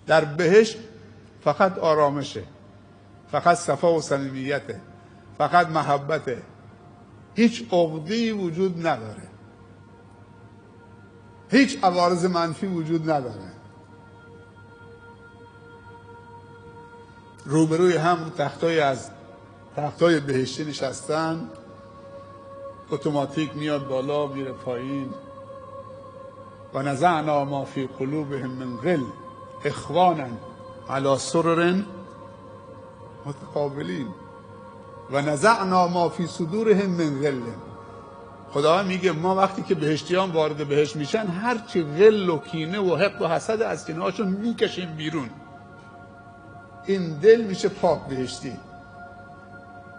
در بهشت فقط آرامشه، فقط صفا و صمیمیته، فقط محبته، هیچ عقده‌ای وجود نداره، هیچ عوارض منفی وجود نداره. روبروی هم تختای از تختای بهشتی نشستن، اتوماتیک میاد بالا میره پایین. و نزعنا ما فی قلوبهم من غل اخوانا علی سرر متقابلین و نزعنا ما فی صدورهم من غل. خدا میگه ما وقتی که بهشتیان وارد بهشت میشن هرچی غل و کینه و حقد و حسد از سینه‌هاشون میکشیم بیرون. این دل میشه پاک بهشتی.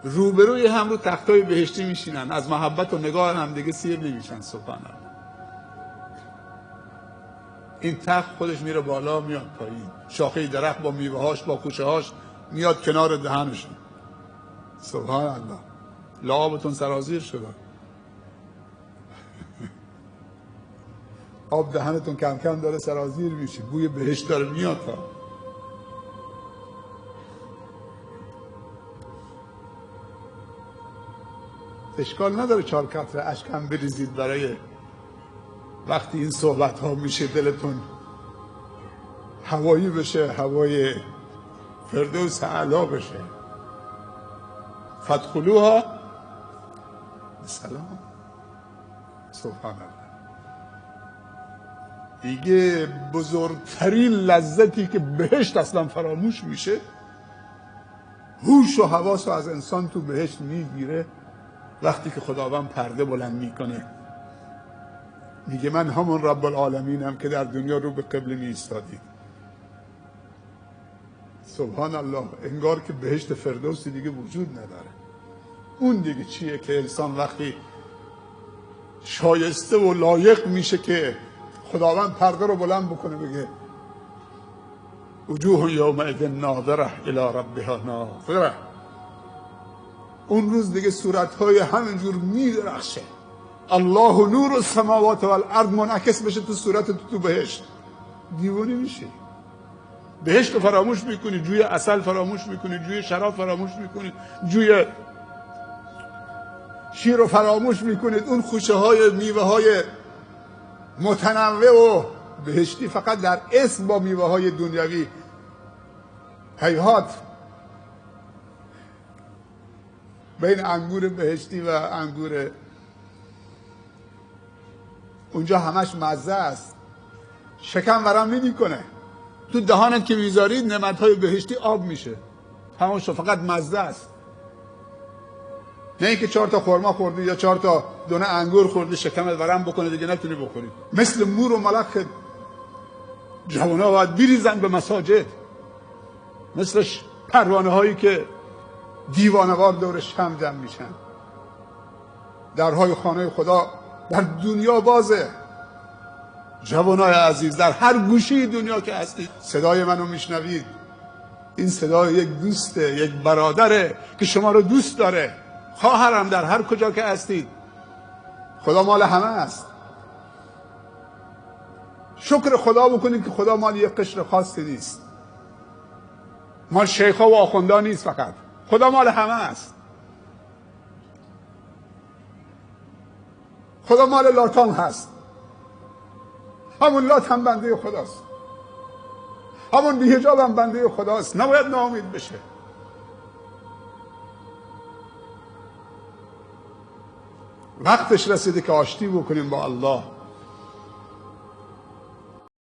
روبروی هم رو تختای بهشتی میشینن، از محبت و نگاه هم دیگه سیر نمیشن. سبحان الله. این تخت خودش میره بالا میاد پایین، شاخه درخت با میوه‌هاش با خوشه‌هاش میاد کنار دهنشون. سبحان الله. لعابتون سرازیر شده، آب دهنتون کم کم داره سرازیر میشه، بوی بهشت داره میاد. اشکال نداره 4 قطره اشک هم بریزید برای وقتی این صحبت ها میشه دلتون هوایی بشه، هوای فردوس اعلی بشه. فادخلوها بسلام. سبحان الله. دیگه بزرگترین لذتی که بهشت اصلا فراموش میشه، هوش و حواس از انسان تو بهشت میگیره وقتی که خداوند پرده بلند میکنه میگه من همون رب العالمینم که در دنیا رو به قبله میایستادید. سبحان الله. انگار که بهشت فردوسی دیگه وجود نداره. اون دیگه چیه که انسان وقتی شایسته و لایق میشه که خداوند پرده رو بلند بکنه بگه وجوه یومئذ ناظره الی ربها ناظره، اون روز دیگه صورتهای همینجور میدرخشه. الله نور السماوات والارض منعکس بشه تو صورت تو بهشت، دیوانه میشه. بهشت رو فراموش میکنی، جوی عسل فراموش میکنی، جوی شراب فراموش میکنی، جوی شیر رو فراموش میکنید. اون خوشه های میوه های متنوع و بهشتی فقط در اسم با میوه های دنیوی. هیهات بین انگور بهشتی و انگور اونجا همش مزه است، شکم ورم نمیکنه. تو دهانت که میذارید نعمت‌های بهشتی آب میشه، تمام شد، فقط مزه است. نه اینکه 4 تا خرما خوردی یا 4 تا دونه انگور خوردی شکمت ورم بکنه دیگه نتونی بخوری. مثل مور و ملخ جوان‌ها باید بریزن به مساجد، مثل پروانه هایی که دیوانه‌وار دور شمع جمع میشن. درهای خانه خدا در دنیا بازه. جوانای عزیز، در هر گوشه دنیا که هستید صدای منو میشنوید، این صدای یک دوسته، یک برادره که شما رو دوست داره. خواهرم، در هر کجا که هستید، خدا مال همه است. شکر خدا بکنید که خدا مال یک قشر خاصی نیست، مال شیخا و آخوندا نیست، فقط خدا مال همه است. خدا مال لاتان هست، همون لات هم بنده خداست، همون بی‌حجاب هم بنده خداست. نباید ناامید بشه. وقتش رسیده که آشتی بکنیم با الله.